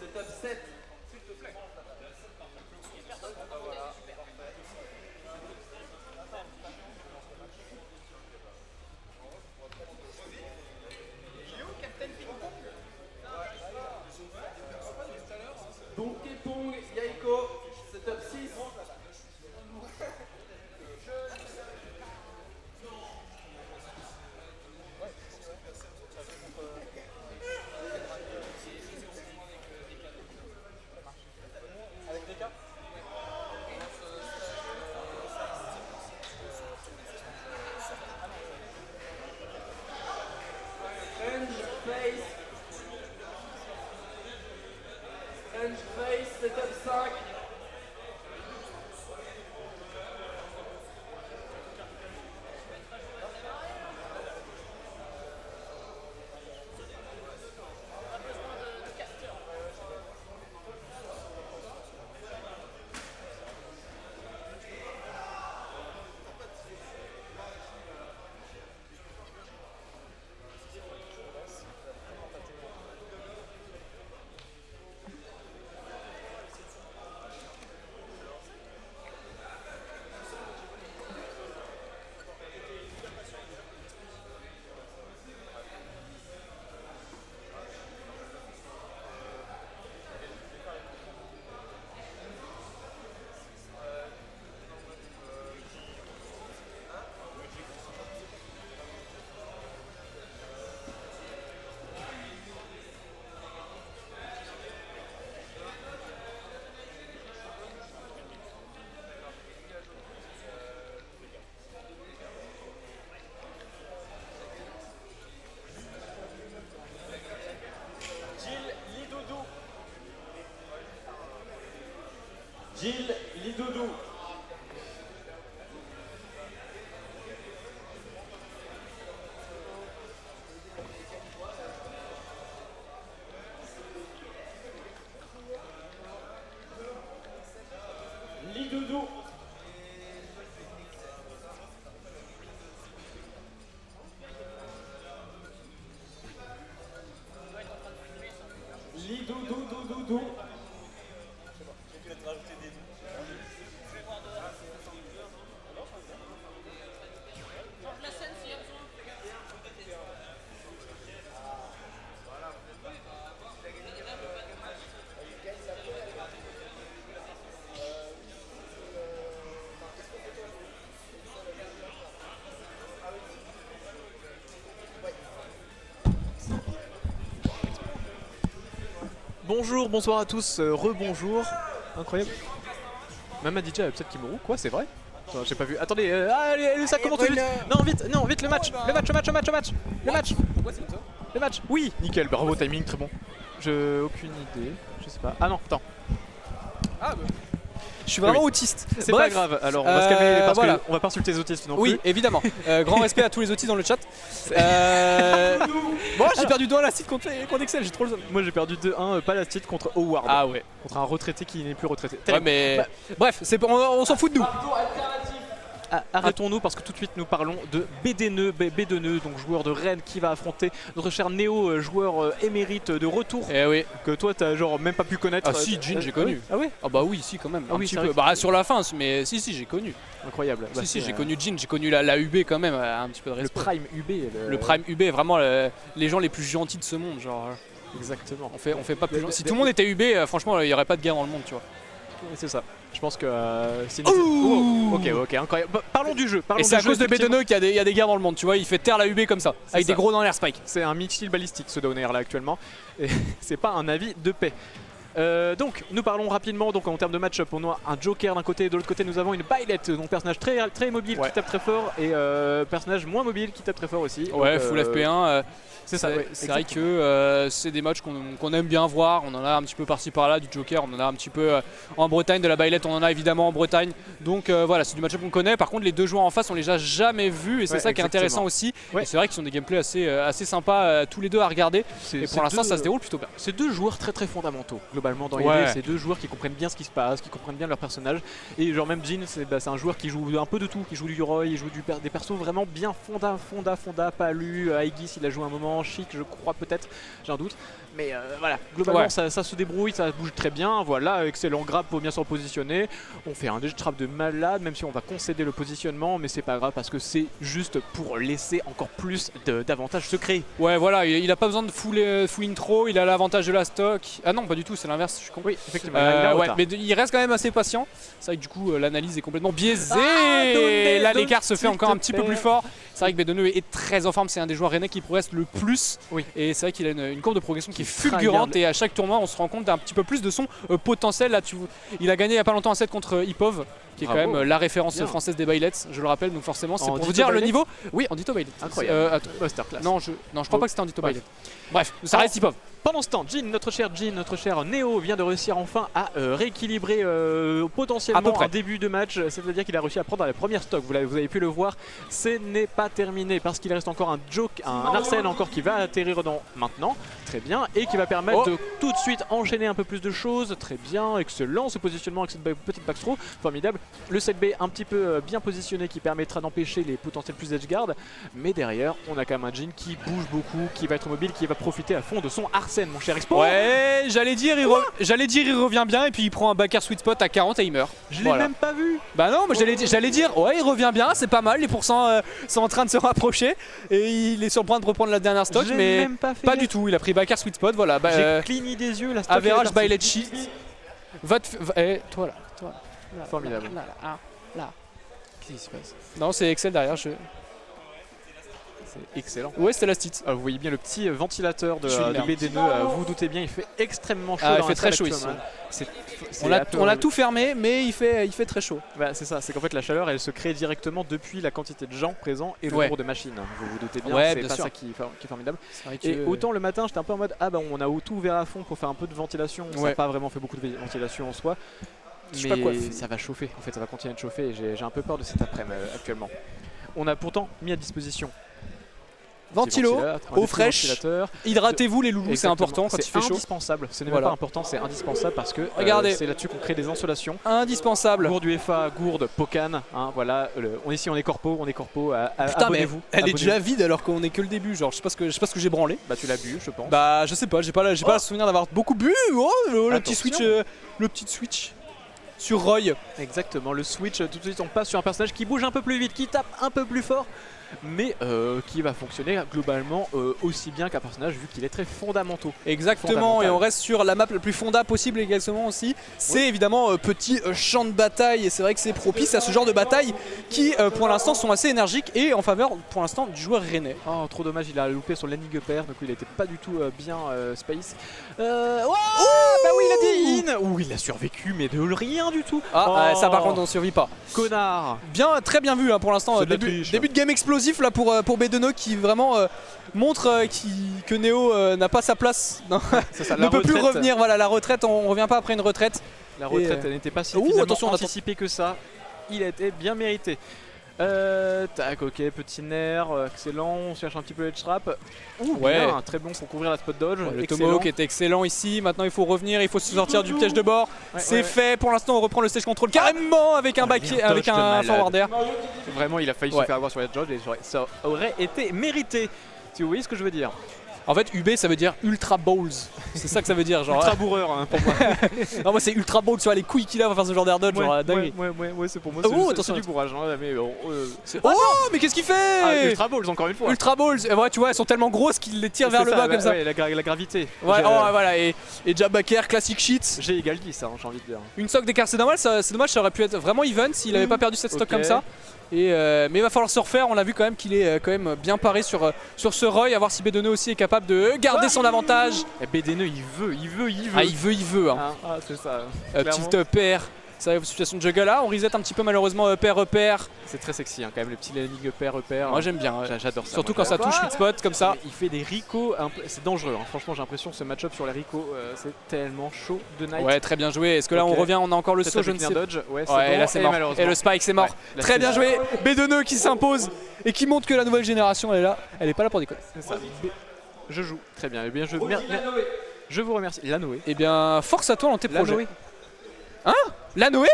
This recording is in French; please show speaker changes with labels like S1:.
S1: Setup 7. Donkey Kong, Yaiko, setup 6. French face, setup 5. Gilles Lidoudou. Lidoudou. Lidoudou.
S2: Bonjour, bonsoir à tous, rebonjour. Incroyable. Même DJ a peut-être Kimuru, quoi, c'est vrai? J'ai pas vu. Attendez, allez, ça commence tout de suite. Non, vite, le match. Le match. Oui, nickel, bravo, timing, très bon. J'ai aucune idée, je sais pas. Ah non, attends.
S3: Ah bah. Je suis vraiment autiste.
S2: C'est pas grave, alors on va se calmer parce
S3: voilà.
S2: qu'on va pas insulter les autistes non plus.
S3: Oui, évidemment. Grand respect à tous les autistes dans le chat. Bon, j'ai perdu 2-1 la site contre Excel, j'ai trop le.
S2: Moi j'ai perdu 2-1 pas la titre contre Howard.
S3: Ah ouais.
S2: Contre un retraité qui n'est plus retraité.
S3: Ouais, mais. Bref, on s'en fout de nous.
S2: Arrêtons-nous parce que tout de suite nous parlons de B2Neu, donc joueur de Rennes qui va affronter notre cher Néo, joueur émérite de retour.
S3: Eh oui.
S2: Que toi t'as genre même pas pu connaître.
S3: Ah si, Jin j'ai connu.
S2: Ah oui.
S3: Ah bah oui, si quand même.
S2: Ah
S3: Un
S2: oui,
S3: petit
S2: c'est
S3: peu.
S2: vrai
S3: Bah sur la fin, mais si j'ai connu.
S2: Incroyable.
S3: Si j'ai connu Jin, j'ai connu la UB quand même, un petit peu de respect.
S2: Le Prime UB.
S3: Le Prime UB, vraiment les gens les plus gentils de ce monde, genre.
S2: Exactement.
S3: On fait pas plus gentil. Si tout le monde était UB, franchement, il y aurait pas de guerre dans le monde, tu vois.
S2: C'est ça. Je pense que c'est ok, incroyable. Parlons du jeu.
S3: Et c'est à cause de B2Neu qu'il y a des guerres dans le monde, tu vois. Il fait taire la UB comme ça, avec des gros dans l'air Spike.
S2: C'est un missile balistique ce Downer là actuellement. Et c'est pas un avis de paix. Donc nous parlons rapidement donc en termes de match-up. On a un Joker d'un côté, de l'autre côté nous avons une Byleth, donc personnage très mobile qui tape très fort, et personnage moins mobile qui tape très fort aussi.
S3: Ouais,
S2: donc,
S3: full FP1.
S2: C'est ça, ouais,
S3: c'est vrai que c'est des matchs qu'on aime bien voir. On en a un petit peu par-ci par-là du Joker, on en a un petit peu en Bretagne, de la Byleth on en a évidemment en Bretagne. Donc voilà, c'est du match-up qu'on connaît. Par contre les deux joueurs en face on les a jamais vus et c'est ça qui est intéressant aussi. Et c'est vrai qu'ils sont des gameplays assez sympas tous les deux à regarder. Et pour l'instant ça se déroule plutôt bien.
S2: C'est deux joueurs très fondamentaux globalement dans l'idée. C'est deux joueurs qui comprennent bien ce qui se passe, qui comprennent bien leur personnage. Et genre même Jin c'est un joueur qui joue un peu de tout, qui joue du Roy, il joue des persos vraiment bien fonda, Palu, Aegis il a joué un moment, Chic je crois peut-être, j'ai un doute. Mais voilà, globalement
S3: Ouais.
S2: ça se débrouille, ça bouge très bien. Voilà, excellent grab pour bien se repositionner. On fait un dash trap de malade, même si on va concéder le positionnement, mais c'est pas grave parce que c'est juste pour laisser encore plus d'avantages se créer.
S3: Ouais, voilà, il a pas besoin de full intro, il a l'avantage de la stock. Ah non, pas du tout, c'est l'inverse, je suis con.
S2: Oui, effectivement. il a un
S3: Ouais,
S2: retard.
S3: mais il reste quand même assez patient. C'est vrai que du coup, l'analyse est complètement biaisée.
S2: Donnez,
S3: Là,
S2: donne,
S3: l'écart se fait
S2: s'il
S3: encore
S2: te
S3: un petit peu
S2: plaît.
S3: plus fort. C'est vrai que Bedeno est très en forme, c'est un des joueurs rennais qui progresse le plus.
S2: Oui.
S3: Et c'est vrai qu'il a une courbe de progression qui est
S2: tryhard.
S3: fulgurante. Et à chaque tournoi, on se rend compte d'un petit peu plus de son potentiel. Là, il a gagné il y a pas longtemps un set contre Ipov, qui est quand
S2: Bravo.
S3: même la référence
S2: Bien.
S3: française des bailets, je le rappelle. Donc forcément, c'est
S2: En
S3: pour vous
S2: Dito
S3: dire le
S2: Bailet
S3: niveau. Oui, en Dito Bailet.
S2: Incroyable.
S3: Attends.
S2: Masterclass.
S3: Non, je crois pas que c'était en Dito
S2: Bref.
S3: Bailet. Bref, ça reste Ipov.
S2: Pendant ce temps, notre cher Neo vient de réussir enfin à rééquilibrer
S3: À peu
S2: potentiellement
S3: près.
S2: un début de match. C'est-à-dire qu'il a réussi à prendre la première stock. Vous avez pu le voir. Ce n'est pas terminé parce qu'il reste encore un Arsène encore qui va atterrir dans maintenant. Très bien. Et qui va permettre de tout de suite enchaîner un peu plus de choses. Très bien. Excellent. Ce positionnement avec cette petite backthrow. Formidable. Le 7B un petit peu bien positionné qui permettra d'empêcher les potentiels plus edgeguard. Mais derrière, on a quand même un Jhin qui bouge beaucoup, qui va être mobile, qui va profiter à fond de son Arsène, mon cher Expo.
S3: Ouais, j'allais dire il revient bien et puis il prend un backer sweet spot à 40 et il meurt.
S2: Je l'ai
S3: Voilà.
S2: même pas vu.
S3: Bah non, mais j'allais dire ouais, il revient bien, c'est pas mal, les pourcents sont en train de se rapprocher et il est sur le point de reprendre la dernière stock,
S2: J'ai
S3: mais
S2: même pas fait
S3: pas
S2: gaffe.
S3: du tout, il a pris backer sweet spot, voilà. Bah,
S2: J'ai cligné des yeux, la stock
S3: average
S2: est partie.
S3: by sheet. Toi là. Là,
S2: Formidable.
S3: Là.
S2: Qu'est-ce qui se passe?
S3: Non, c'est Excel derrière.
S2: C'est excellent.
S3: Ouais, c'était la stit.
S2: Vous voyez bien le petit ventilateur de
S3: Je suis une merde.
S2: BD2, vous vous doutez bien, il fait extrêmement chaud.
S3: Ah, il
S2: dans
S3: fait
S2: la
S3: très
S2: salle
S3: chaud
S2: actuellement. C'est
S3: On a tout fermé, mais il fait très chaud.
S2: Bah, c'est ça, c'est qu'en fait la chaleur elle se crée directement depuis la quantité de gens présents et le
S3: Ouais.
S2: nombre de machines. Vous vous doutez bien,
S3: Ouais,
S2: c'est
S3: bien
S2: pas
S3: sûr.
S2: ça qui est formidable.
S3: C'est vrai que
S2: Et autant le matin j'étais un peu en mode ah bah on a tout ouvert à fond pour faire un peu de ventilation, ça
S3: Ouais.
S2: n'a pas vraiment fait beaucoup de ventilation en soi.
S3: Je sais pas quoi
S2: Mais
S3: faire.
S2: ça va chauffer, en fait ça va continuer de chauffer et j'ai un peu peur de cet après-midi actuellement. On a pourtant mis à disposition
S3: Ventilo, eau fraîche,
S2: ventilateur.
S3: hydratez-vous les loulous, c'est
S2: Exactement.
S3: important quand il fait
S2: C'est
S3: chaud.
S2: indispensable, ce n'est
S3: Voilà.
S2: même pas important, c'est indispensable parce que
S3: Regardez.
S2: c'est là-dessus qu'on crée des insolations.
S3: Indispensable.
S2: Gourde UFA, gourde, Pocan, hein, voilà, ici on est corpo,
S3: Putain, mais
S2: abonnez-vous.
S3: elle est
S2: abonnez-vous.
S3: déjà vide alors qu'on est que le début, genre je sais pas ce que j'ai branlé.
S2: Bah tu l'as bu je pense.
S3: Bah je sais pas, j'ai pas le souvenir d'avoir beaucoup bu. Oh, le petit
S2: Attention.
S3: switch sur Roy.
S2: Exactement, le switch, tout de suite on passe sur un personnage qui bouge un peu plus vite, qui tape un peu plus fort, mais qui va fonctionner globalement aussi bien qu'un personnage vu qu'il est très fondamental.
S3: Exactement,
S2: Fondamental.
S3: et on reste sur la map la plus fonda possible également aussi. C'est évidemment petit champ de bataille, et c'est vrai que c'est propice à ce genre de bataille qui pour l'instant sont assez énergiques et en faveur pour l'instant du joueur rennais.
S2: Oh trop dommage, il a loupé son landing upper, donc il était pas du tout bien space. Bah oui il a dit in. Ouh il a survécu mais de rien du tout.
S3: Ah,
S2: Oh,
S3: ça par contre on survit pas.
S2: Connard.
S3: Bien, très bien vu hein, pour l'instant.
S2: C'est de la
S3: Début
S2: triche.
S3: de game explosif là pour Bedeno qui vraiment montre que Neo n'a pas sa place. Non,
S2: C'est ça,
S3: ne
S2: la
S3: peut plus
S2: retraite.
S3: revenir. Voilà, la retraite, on revient pas après une retraite.
S2: La retraite
S3: Et,
S2: elle n'était pas si
S3: Ouh,
S2: finalement
S3: attention, on attend.
S2: anticipée que ça. Il a été bien mérité. Tac, ok, petit nerf, excellent. On cherche un petit peu les trap. Ouh,
S3: Ouais.
S2: bien, très bon pour couvrir la spot dodge.
S3: Le
S2: excellent.
S3: Tomahawk est excellent ici. Maintenant, il faut revenir, il faut se sortir du piège de bord.
S2: Ouais,
S3: C'est
S2: ouais.
S3: fait. Pour l'instant, on reprend le stage control carrément avec un back,
S2: il y a un
S3: avec
S2: dodge de
S3: un
S2: malade.
S3: forward air.
S2: Vraiment, il a failli
S3: Ouais.
S2: se faire avoir sur la dodge et ça aurait été mérité. Si vous voyez ce que je veux dire.
S3: En fait, UB ça veut dire Ultra Balls. C'est ça que ça veut dire. Genre,
S2: Ultra bourreur hein, pour moi.
S3: non, moi c'est Ultra Balls. Tu vois les couilles qu'il a pour faire ce genre d'air dodge. Genre, dingue.
S2: ouais, c'est pour moi.
S3: Oh,
S2: C'est
S3: attention.
S2: du courage. Hein, mais,
S3: Oh, mais qu'est-ce qu'il fait
S2: ah, Ultra balls encore une fois.
S3: Ultra Balls. Et ouais, tu vois, elles sont tellement grosses qu'il les tire vers
S2: C'est
S3: le bas comme ça.
S2: Ouais, la gravité.
S3: Ouais,
S2: J'ai-
S3: oh, voilà. Et Jabbaker, classic shit.
S2: J'ai égal 10, hein, j'ai envie de dire.
S3: Une stock d'écart, c'est dommage, c'est dommage, ça aurait pu être vraiment even s'il avait pas perdu cette stock
S2: Ok.
S3: comme ça. Et, mais il va falloir se refaire, on l'a vu quand même qu'il est quand même bien paré sur ce Roy, à voir si Bedeno aussi est capable de garder son avantage.
S2: Et BD9 il veut.
S3: Ah, il veut. Hein.
S2: Ah, c'est ça.
S3: Petit
S2: Clairement.
S3: pair. Ça, situation de juggle là, on reset un petit peu malheureusement repère.
S2: C'est très sexy hein, quand même, le petit landing upper.
S3: Moi j'aime bien.
S2: J'adore ça.
S3: Surtout
S2: moi.
S3: quand ça touche sweet spot comme ça.
S2: Il fait des ricots, c'est dangereux. Hein. Franchement, j'ai l'impression que ce match-up sur les ricots, c'est tellement chaud de night.
S3: Ouais, très bien joué. Est-ce que là
S2: Ok.
S3: on revient, on a encore le
S2: Peut-être
S3: saut, je ne
S2: avec
S3: sais
S2: un
S3: pas.
S2: dodge. Ouais, c'est
S3: Ouais,
S2: bon.
S3: là c'est
S2: Et
S3: mort.
S2: malheureusement.
S3: Et le spike c'est mort.
S2: Ouais, là,
S3: Très
S2: c'est-
S3: bien joué. Bedeno qui s'impose et qui montre que la nouvelle génération elle est là. Elle est pas là pour déconner.
S2: C'est ça. Je joue. Très bien. Eh bien, je vous remercie. La Noé.
S3: Eh bien, force à toi dans tes
S2: La
S3: projets.
S2: Noé.
S3: La Noé